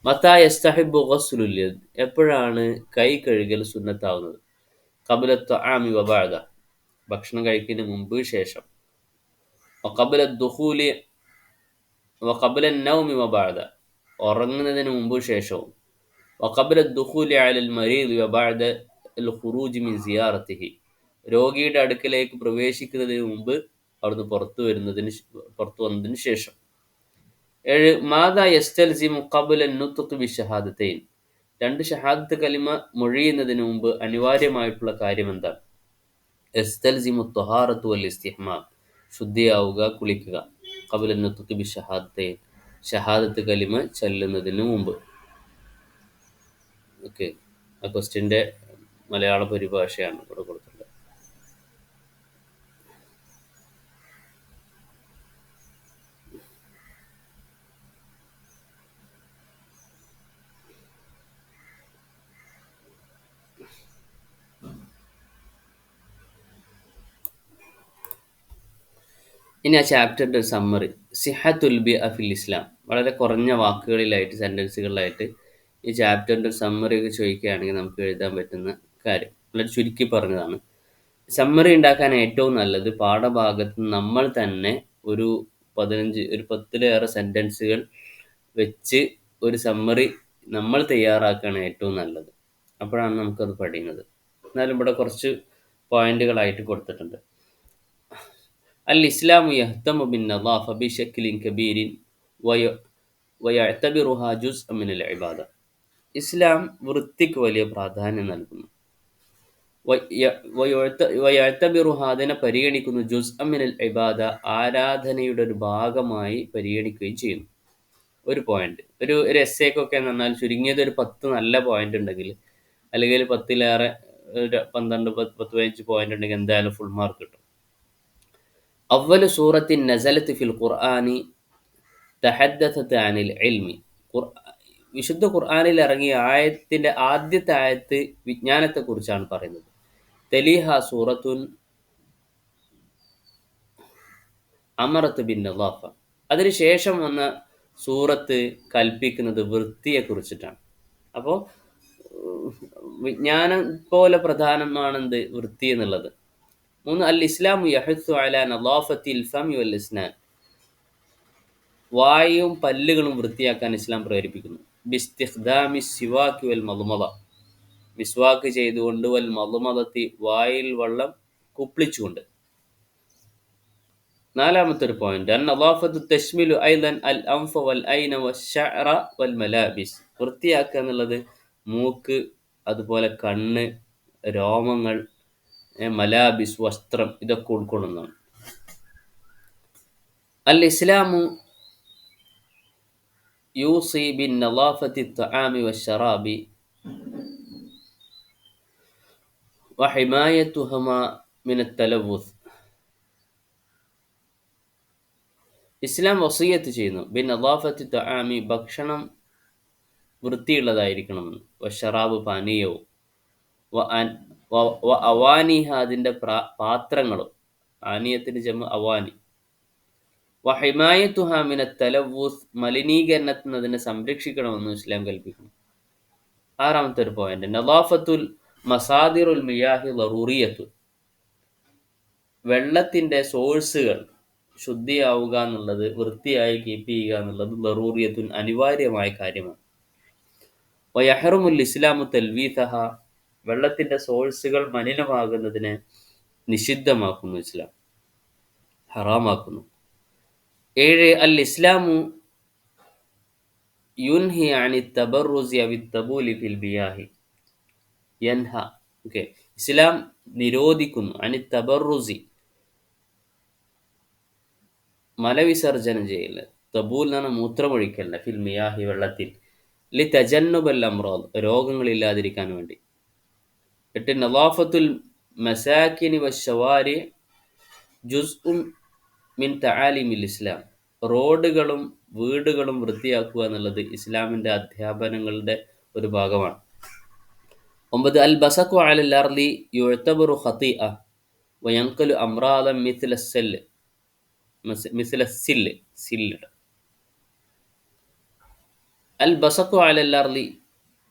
മത്താ യസ്തഹിബ്ബു ഗസ്ലുൽ യദ്, എപ്പോഴാണ് കൈ കഴുകൽ സുന്നത്താവുന്നത്? ഖബ്ല ത്വആമി വ ബഅദ, ഭക്ഷണം കഴിക്കുന്നതിന് മുമ്പ് ശേഷം. വഖബ്ല ദുഖൂലി വഖബ്ല നൗമി വ ബഅദ, ഉറങ്ങുന്നതിന് മുമ്പ് ശേഷവും. വഖബ്ല ദുഖൂലി അലൽ മരീദ് വ ബഅദ അൽ ഖുറൂജ് മിൻ സിയാറത്തിഹി, രോഗിയുടെ അടുക്കലേക്ക് പ്രവേശിക്കുന്നതിന് മുമ്പ് അവിടുന്ന് പുറത്തു വന്നതിന് ശേഷം. 7 മാദാ യസ്തൽസിമു ഖബ്ല നുത്ഖി ബിശഹാദതൈൻ, 2 ഷഹാദത്ത് കലിമ മൊഴിയുന്നതിന് മുമ്പ് അനിവാര്യമായിട്ടുള്ള കാര്യം എന്താണ്? യസ്തൽസിമു ത്വഹാറത്തു വൽ ഇസ്തിഹ്മാം, ശുദ്ധിയാവുക, കുളിക്കുക. ഖബ്ല നുത്ഖി ബിശഹാദതൈൻ, ഷഹാദത്ത് കലിമ ചൊല്ലുന്നതിന് മുമ്പ്. ഓക്കെ, ആ ക്വസ്റ്റ്യൻ്റെ മലയാള പരിഭാഷയാണ് ഇവിടെ കൊടുത്തിട്ടുള്ളത്. ഇനി ആ ചാപ്റ്ററിൻ്റെ ഒരു സമ്മറി. സിഹത്തുൽ ബിഅ ഫിൽ ഇസ്ലാം, വളരെ കുറഞ്ഞ വാക്കുകളിലായിട്ട്, സെൻറ്റൻസുകളിലായിട്ട് ഈ ചാപ്റ്ററിൻ്റെ ഒരു സമ്മറി ഒക്കെ ചോദിക്കുകയാണെങ്കിൽ നമുക്ക് എഴുതാൻ പറ്റുന്ന കാര്യം. വളരെ ചുരുക്കി പറഞ്ഞതാണ്. സമ്മറി ഉണ്ടാക്കാൻ ഏറ്റവും നല്ലത് പാഠഭാഗത്ത് നമ്മൾ തന്നെ ഒരു 10-ലേറെ സെൻറ്റൻസുകൾ വെച്ച് ഒരു സമ്മറി നമ്മൾ തയ്യാറാക്കുകയാണ് ഏറ്റവും നല്ലത്. അപ്പോഴാണ് നമുക്കത് പഠിക്കുന്നത്. എന്നാലും ഇവിടെ കുറച്ച് പോയിന്റുകളായിട്ട് കൊടുത്തിട്ടുണ്ട്. അൽ ഇസ്ലാമു യഹ്തമു ബിൻ നളാഫ ബിശക്ലിൻ കബീരിൻ വയഅ്തബിറുഹ ജുസ്അൻ മിനൽ ഇബാദ. ഇസ്ലാം വൃത്തിക്ക് വലിയ പ്രാധാന്യം നൽകുന്നു. വയഅ്തബിറുഹ, അതിനെ പരിഗണിക്കുന്നു, ജുസ്അൻ മിനൽ ഇബാദ, ആരാധനയുടെ ഒരു ഭാഗമായി പരിഗണിക്കുകയും ചെയ്യുന്നു. ഒരു പോയിന്റ്, ഒരു എസ്സേക്കൊക്കെ എന്ന് പറഞ്ഞാൽ ചുരുങ്ങിയത് ഒരു 10 നല്ല പോയിന്റ് ഉണ്ടെങ്കിൽ, അല്ലെങ്കിൽ 10-ലേറെ 12, 10-15 പോയിന്റ് ഉണ്ടെങ്കിൽ എന്തായാലും ഫുൾ മാർക്ക് കിട്ടും. അവ്വലു സൂറത്തിൻ നസലത്ത് ഫിൽ ഖുർആനി തഹദ്ദസത് അനിൽ ഇൽമി. വിശുദ്ധ ഖുർആനിൽ ഇറങ്ങിയ ആയത്തിൻ്റെ ആദ്യത്തെ ആയത്ത് വിജ്ഞാനത്തെക്കുറിച്ചാണ് പറയുന്നത്. തലീഹ സൂറത്തുൻ അമറത്ത് ബിൻ നളാഫ, അതിനുശേഷം വന്ന സൂറത്ത് കൽപ്പിക്കുന്നത് വൃത്തിയെക്കുറിച്ചിട്ടാണ്. അപ്പോൾ വിജ്ഞാനം പോലെ പ്രധാനമാണെന്ത്? വൃത്തി എന്നുള്ളത്. 3 അൽ ഇസ്ലാമു യഹ്സു അലാ നളാഫത്തിൽ ഫമി വൽ ഇസ്നാൻ, വായും പല്ലുകളും വൃത്തിയാക്കാൻ ഇസ്ലാം പ്രേരിപ്പിക്കുന്നു. ബിസ്തിഖ്ദാമി സിവാക്കി വൽ മദ്മദ, മിസ്വാക്ക് ചെയ്തുകൊണ്ട്, വൽ മദ്മദത്തി, വായിൽ വെള്ളം കുപ്പിളിച്ചുകൊണ്ട്. 4-ാമത്തെ ഒരു പോയിന്റ്, അൻ നളാഫത്തു തശ്മിലു ഐദൻ അൽ അൻഫ വൽ ഐന വശഅറ വൽ മലാബിസ്. വൃത്തിയാക്കുക എന്നുള്ളത് മൂക്ക്, അതുപോലെ കണ്ണ്, രോമങ്ങൾ, മലാബിസ്, വസ്ത്രം, ഇതൊക്കെ ഉൾക്കൊള്ളുന്നതാണ്. അൽ ഇസ്ലാമു യൂസി ബിൻ നളാഫത്തി ത്വആമി വശറാബി വഹിമായത്തുഹുമാ മിനത് തലവ്വുസ്. ഇസ്ലാം വസിയത്ത് ചെയ്യുന്നു ബിൻ നളാഫത്തി ത്വആമി, ഭക്ഷണം വൃത്തിയുള്ളതായിരിക്കണമെന്ന്. വഷറാബ് പാനീയവും, അവാനിഹ അതിൻ്റെ പാത്രങ്ങളും, ആനിയത്തിന് ജമ അവാനി, വഹിമായത്തുഹ മിന തലവൂസ് മലിനീകരണത്തിൽ നിന്ന് അതിനെ സംരക്ഷിക്കണമെന്നും ഇസ്ലാം കൽപ്പിക്കുന്നു. ആറാമത്തെ ഒരു പോയിന്റ്, നദാഫത്തുൽ മസാദിറുൽ മിയാഹി ലറൂറിയത്തു, വെള്ളത്തിൻ്റെ സോഴ്സുകൾ ശുദ്ധിയാവുക എന്നുള്ളത്, വൃത്തിയായി കീപ്പ് ചെയ്യുക എന്നുള്ളത് ലറൂറിയത്തുൻ അനിവാര്യമായ കാര്യമാണ്. വയഹറുമുൽ ഇസ്ലാമു തൽവീതഹ, വെള്ളത്തിൻ്റെ സോഴ്സുകൾ മലിനമാകുന്നതിനെ നിഷിദ്ധമാക്കുന്നു, ഇസ്ലാം ഹറാമാക്കുന്നു. 7 അൽ ഇസ്ലാമു യുൻഹി അനി തബറുസി അവി തബൂലി ഫിൽ ബിയാഹി യൻഹ. ഓക്കെ, ഇസ്ലാം നിരോധിക്കുന്നു അനി തബറുസി, മലവിസർജനം ചെയ്യൽ, തബൂൽ എന്ന് പറഞ്ഞാൽ മൂത്രമൊഴിക്കലിന്, ഫിൽ മിയാഹി വെള്ളത്തിൽ, ലി തജന്നുബൽ അമ്രാദ് രോഗങ്ങളില്ലാതിരിക്കാൻ വേണ്ടി. 8 നദാഫത്തുൽ മസാകിനി വശവാരി ജുസ്ഉം മിൻ തആലിമിൽ ഇസ്ലാം, റോഡുകളും വീടുകളും വൃത്തിയാക്കുക എന്നുള്ളത് ഇസ്ലാമിൻ്റെ അധ്യാപനങ്ങളുടെ ഒരു ഭാഗമാണ്. 9 അൽ ബസഖു അലൽ അർളി യുഅ്തബറു ഖതീഅ വയൻഖലു അംറാദൻ മിസ്ല സില്ല്. അൽ ബസഖു അലൽ അർളി,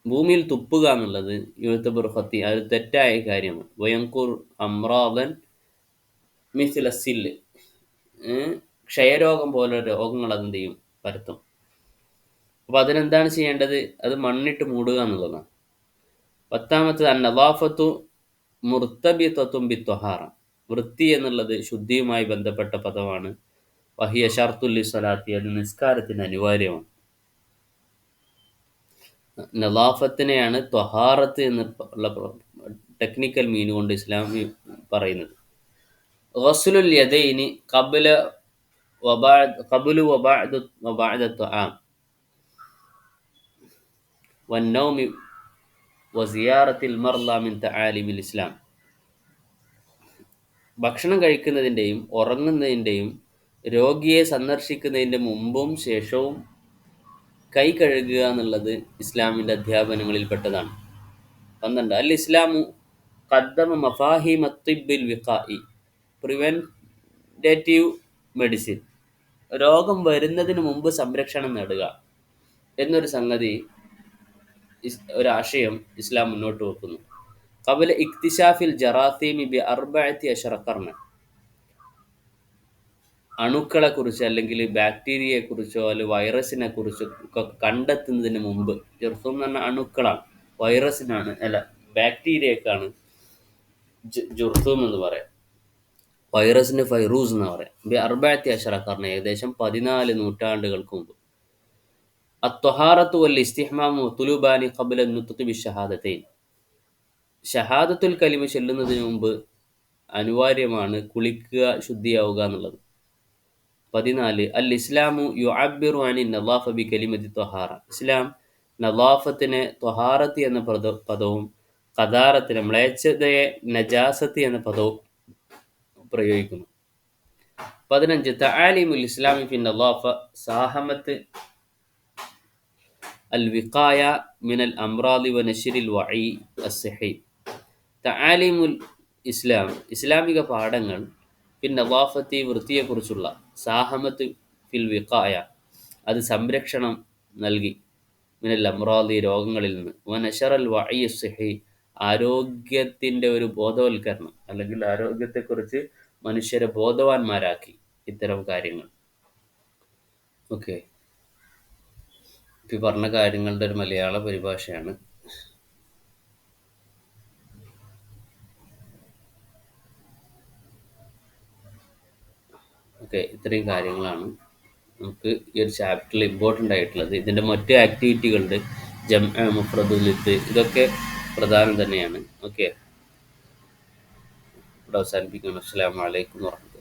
ഭൂമിയിൽ തുപ്പുക എന്നുള്ളത്, യുഅ്തബറു ഖതീഅ അത് തെറ്റായ കാര്യമാണ്. വയൻഖുർ അംറാദൻ മിസ്ല സില്ല്, ക്ഷയരോഗം പോലെ രോഗങ്ങൾ അതെന്ത് ചെയ്യും, പരത്തും. അപ്പോൾ അതിനെന്താണ് ചെയ്യേണ്ടത്? അത് മണ്ണിട്ട് മൂടുക എന്നുള്ളതാണ്. 10 നദാഫത്തു മുർത്തബിതത്തും ബിത്വഹാറ, വൃത്തി എന്നുള്ളത് ശുദ്ധിയുമായി ബന്ധപ്പെട്ട പദമാണ്. വഹിയ ഷർത്തുൽ സ്വലാത്തി, അത് നിസ്കാരത്തിന് അനിവാര്യമാണ്. നദാഫത്തിനെയാണ് ത്വഹാറത്ത് എന്നുള്ള ടെക്നിക്കൽ മീൻ കൊണ്ട് ഇസ്ലാം പറയുന്നത്. ഗസ്ലുൽ യദൈനി ഖബ്ലു വബഅദ ത്വആം വന്നൗമി വസിയാറത്തിൽ മർള മിൻ തആലിമിൽ ഇസ്ലാം, ഭക്ഷണം കഴിക്കുന്നതിൻ്റെയും ഉറങ്ങുന്നതിൻ്റെയും രോഗിയെ സന്ദർശിക്കുന്നതിൻ്റെ മുമ്പും ശേഷവും കൈ കഴുകുക എന്നുള്ളത് ഇസ്ലാമിൻ്റെ അധ്യാപനങ്ങളിൽപ്പെട്ടതാണ്. 12 അൽ ഇസ്ലാമു ഖദ്ദമ മഫാഹിമ തിബ്ബിൽ വിഖാഇ, പ്രിവെൻറ്റേറ്റീവ് മെഡിസിൻ, രോഗം വരുന്നതിന് മുമ്പ് സംരക്ഷണം നേടുക എന്നൊരു സംഗതി, ഒരാശയം ഇസ്ലാം മുന്നോട്ട് വെക്കുന്നു. ഖബല ഇക്തിശാഫിൽ ജറാത്തീമി ബി 14 ഖർന, അണുക്കളെക്കുറിച്ച് അല്ലെങ്കിൽ ബാക്ടീരിയയെക്കുറിച്ചോ അല്ലെങ്കിൽ വൈറസിനെ കുറിച്ചോ കണ്ടെത്തുന്നതിന് മുമ്പ്, ജർസൂം എന്ന് പറഞ്ഞാൽ അണുക്കളാണ്, വൈറസിനാണ് അല്ല ബാക്ടീരിയക്കാണ് ജുർസൂം എന്ന് പറയാം, വൈറസിന് ഫൈറൂസ് എന്ന് പറയാം. ബി 14 ഖർന, ഏകദേശം 14 നൂറ്റാണ്ടുകൾക്ക് മുമ്പ്. അത്വഹാറത്തു വൽ ഇസ്തിഹ്മാമു തുലുബാനി ഖബ്ല നുത്ഖി ബിശ്ശഹാദതൈൻ, ഷഹാദത്തുൽ കലിമ ചൊല്ലുന്നതിന് മുമ്പ് അനിവാര്യമാണ് കുളിക്കുക, ശുദ്ധിയാവുക എന്നുള്ളത്. 14 അൽ ഇസ്ലാമു യുഅബ്ബിറു അനി നദാഫ ബി കലിമത്തി ത്വഹാറ, ഇസ്ലാം നദാഫത്തിനെ ത്വഹാറത്ത് എന്ന പദവും ഖദാറത്തിനെ മ്ലേച്ഛതയെ നജാസത്ത് എന്ന പദവും പ്രയോഗിക്കുന്നു. 15 തആലിമുൽ ഇസ്ലാമി ഫി നദാഫ സാഹമത്ത് അൽ വിഖായ മിനൽ അംറാദി വ നശ്രിൽ വഈ അസ്സഹി. തആലിമുൽ ഇസ്ലാം, ഇസ്ലാമിക പാഠങ്ങൾ, ഫിൻ നദാഫത്തി വൃത്തിയെക്കുറിച്ചുള്ള, സാഹമത്ത് ഫിൽ വിഖായ അത് സംരക്ഷണം നൽകി, മിനൽ അംറാദി രോഗങ്ങളിൽ നിന്ന്, വ നശറൽ വഈ അസ്സഹി ആരോഗ്യത്തിൻ്റെ ഒരു ബോധവൽക്കരണം അല്ലെങ്കിൽ ആരോഗ്യത്തെക്കുറിച്ച് മനുഷ്യരെ ബോധവാന്മാരാക്കി, ഇത്തരം കാര്യങ്ങൾ. ഓക്കെ, ഈ പറഞ്ഞ കാര്യങ്ങളുടെ ഒരു മലയാള പരിഭാഷയാണ്. ഓക്കെ, ഇത്രയും കാര്യങ്ങളാണ് നമുക്ക് ഈ ഒരു ചാപ്റ്ററിൽ ഇമ്പോർട്ടൻ്റ് ആയിട്ടുള്ളത്. ഇതിൻ്റെ മറ്റ് ആക്ടിവിറ്റികളുണ്ട്, ജംഅ, മുഫ്രദുൽ ലിത്ത്, ഇതൊക്കെ പ്രധാനം തന്നെയാണ്. ഓക്കെ, ഇവിടെ അവസാനിപ്പിക്കണം. അസ്സലാമു അലൈക്കും വറഹ്മത്തുള്ളാഹി.